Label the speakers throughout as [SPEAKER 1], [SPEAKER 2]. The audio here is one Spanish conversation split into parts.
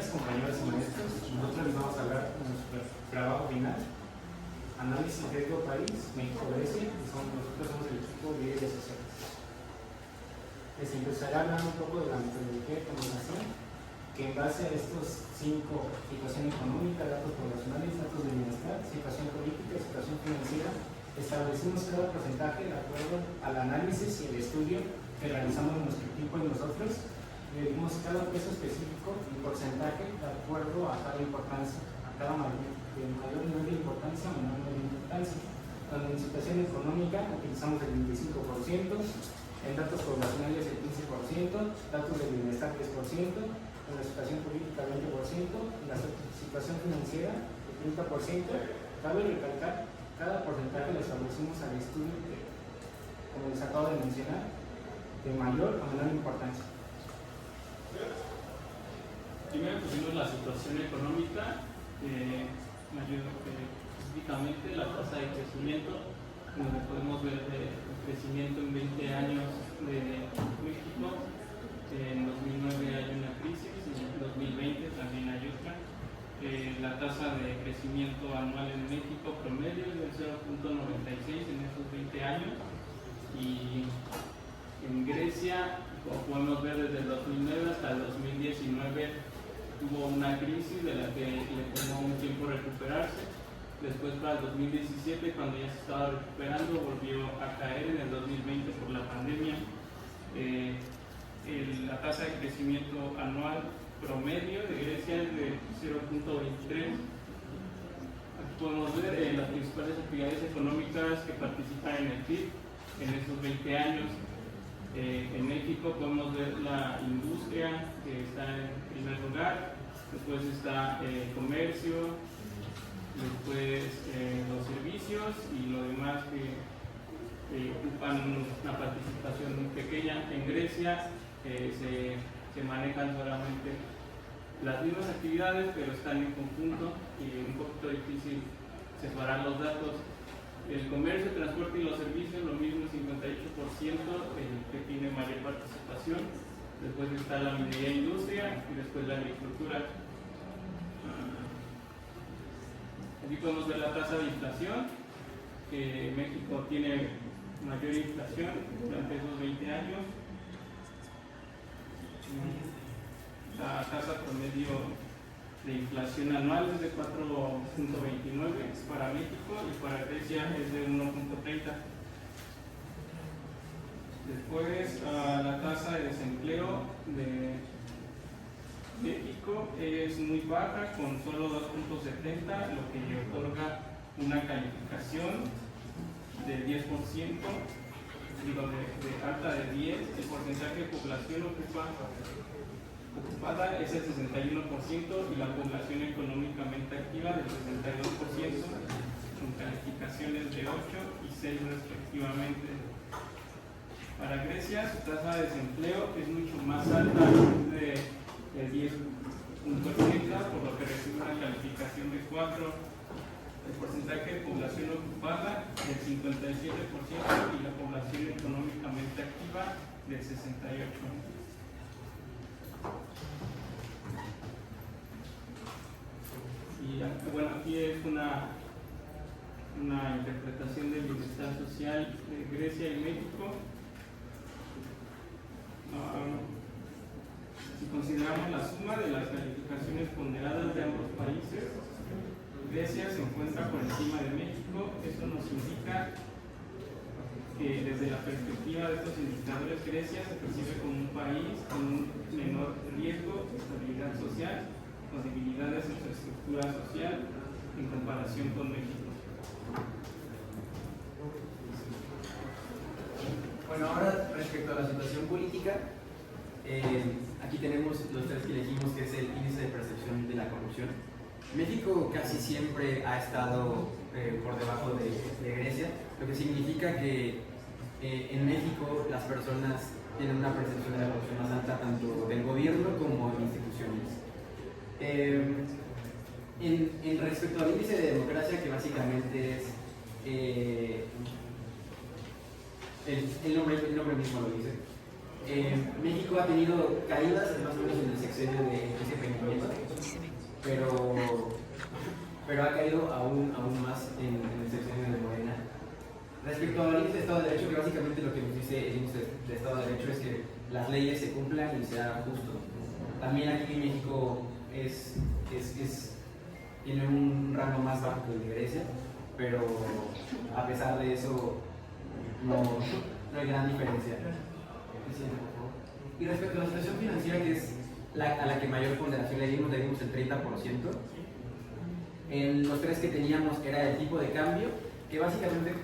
[SPEAKER 1] días, compañeros y maestros. Nosotros les vamos a hablar de nuestro trabajo final, análisis de riesgo país, México-Grecia, y nosotros somos el equipo de IES. Les empezaré hablando un poco de la metodología de combinación, que en base a estos 5: situación económica, datos poblacionales, datos de bienestar, situación política y situación financiera, establecimos cada porcentaje de acuerdo al análisis y el estudio que realizamos en nuestro equipo y nosotros. Le dimos cada peso específico y porcentaje de acuerdo a cada importancia, a cada mayor nivel de importancia o menor nivel de importancia. Donde en situación económica utilizamos el 25%, en datos poblacionales el 15%, datos de bienestar 10%, en la situación política 20%, en la situación financiera el 30%. Cabe recalcar, cada porcentaje lo establecimos al estudio que, como les acabo de mencionar, de mayor o menor importancia.
[SPEAKER 2] Primero pusimos la situación económica, específicamente la tasa de crecimiento, donde podemos ver el crecimiento en 20 años de México. En 2009 hay una crisis, en 2020 también hay otra. La tasa de crecimiento anual en México promedio es del 0.96 en esos 20 años, y en Grecia, como podemos ver, desde el 2009 hasta el 2019 tuvo una crisis de la que le tomó un tiempo recuperarse. Después, para el 2017, cuando ya se estaba recuperando, volvió a caer en el 2020 por la pandemia. La tasa de crecimiento anual promedio de Grecia es de 0.23. Aquí podemos ver las principales actividades económicas que participan en el PIB en esos 20 años. En México podemos ver la industria, que está en primer lugar, después está el comercio, después los servicios y lo demás que ocupan una participación muy pequeña. En Grecia se manejan solamente las mismas actividades, pero están en conjunto y es un poquito difícil separar los datos. El comercio, el transporte y los servicios, lo mismo, 58%, que tiene mayor participación. Después está la minería e industria y después la agricultura. Aquí podemos ver la tasa de inflación, que México tiene mayor inflación durante esos 20 años. La tasa promedio de inflación anual es de 4.29 para México y para Grecia es de 1.30. Después, la tasa de desempleo de México es muy baja, con solo 2.70, lo que le otorga una calificación de 10%, de alta de 10. El porcentaje de población ocupada es el 61% y la población económicamente activa del 62%, con calificaciones de 8 y 6 respectivamente. Para Grecia, su tasa de desempleo es mucho más alta, de 10.80, por lo que recibe una calificación de 4. El porcentaje de población ocupada del 57% y la población económicamente activa del 68%. Y bueno, aquí es una interpretación del bienestar social de Grecia y México. Si consideramos la suma de las calificaciones ponderadas de ambos países, Grecia se encuentra por encima de México. Esto nos indica que desde la perspectiva de estos indicadores, Grecia se percibe como un país con un menor riesgo de estabilidad social, con debilidades en su estructura social en comparación con México.
[SPEAKER 3] Bueno, ahora respecto a la situación política, aquí tenemos los tres que elegimos, que es el índice de percepción de la corrupción. México casi siempre ha estado por debajo de Grecia, lo que significa que en México las personas tienen una percepción de la corrupción más alta, tanto del gobierno como de instituciones. En respecto al índice de democracia, que básicamente es el nombre mismo lo dice, México ha tenido caídas más o menos en el sexenio de ese Peña Nieto. de Derecho, que básicamente lo que nos dice el índice de Estado de Derecho es que las leyes se cumplan y se hagan justo. También aquí en México tiene un rango más bajo que el de Grecia, pero a pesar de eso no hay gran diferencia. Y respecto a la situación financiera, que es a la que mayor ponderación le dimos el 30%. En los tres que teníamos era el tipo de cambio, que básicamente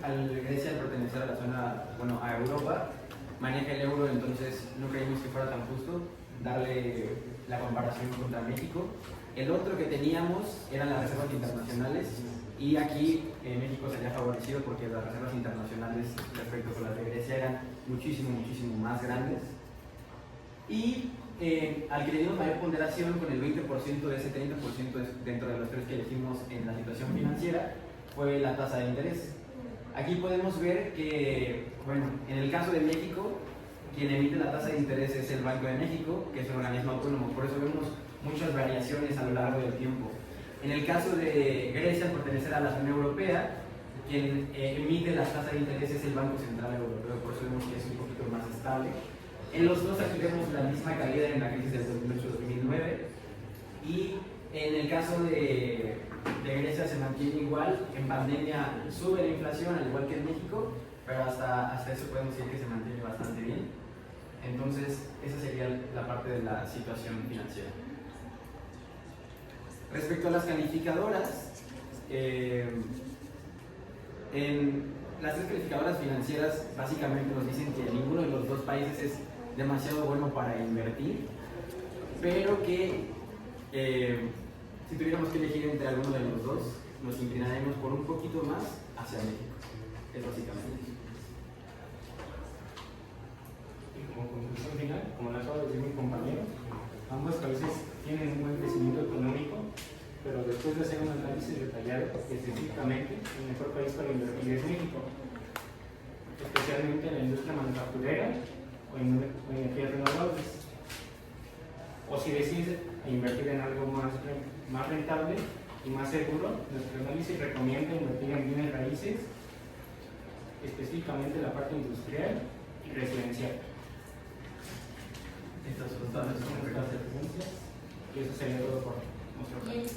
[SPEAKER 3] Grecia, al pertenecer a la zona, bueno, a Europa, maneja el euro, entonces no creímos que fuera tan justo darle la comparación contra México. El otro que teníamos eran las reservas internacionales, y aquí México se había favorecido porque las reservas internacionales respecto con las de Grecia eran muchísimo más grandes. Y al que le dimos mayor ponderación, con el 20% de ese 30% dentro de los tres que elegimos en la situación financiera, fue la tasa de interés. Aquí podemos ver que, bueno, en el caso de México, quien emite la tasa de interés es el Banco de México, que es un organismo autónomo, por eso vemos muchas variaciones a lo largo del tiempo. En el caso de Grecia, al pertenecer a la zona europea, quien emite la tasa de interés es el Banco Central Europeo, por eso vemos que es un poquito más estable. En los dos aquí vemos la misma caída en la crisis del 2008-2009, y en el caso de Grecia se mantiene igual. En pandemia sube la inflación, al igual que en México, pero hasta eso podemos decir que se mantiene bastante bien. Entonces, esa sería la parte de la situación financiera. Respecto a las calificadoras, en las tres calificadoras financieras básicamente nos dicen que ninguno de los dos países es demasiado bueno para invertir, pero que si tuviéramos que elegir entre alguno de los dos, nos inclinaremos por un poquito más hacia México. Es básicamente.
[SPEAKER 1] Y como conclusión final, como lo acaba de decir mi compañero, ambos países tienen un buen crecimiento económico, pero después de hacer un análisis detallado, específicamente el mejor país para invertir es México, especialmente en la industria manufacturera o en energías renovables. O si decides invertir en algo más rentable y más seguro, nuestro análisis recomienda invertir en bienes raíces, específicamente en la parte industrial y residencial.
[SPEAKER 3] Estas son todas las
[SPEAKER 1] Y eso sería todo por nuestra parte.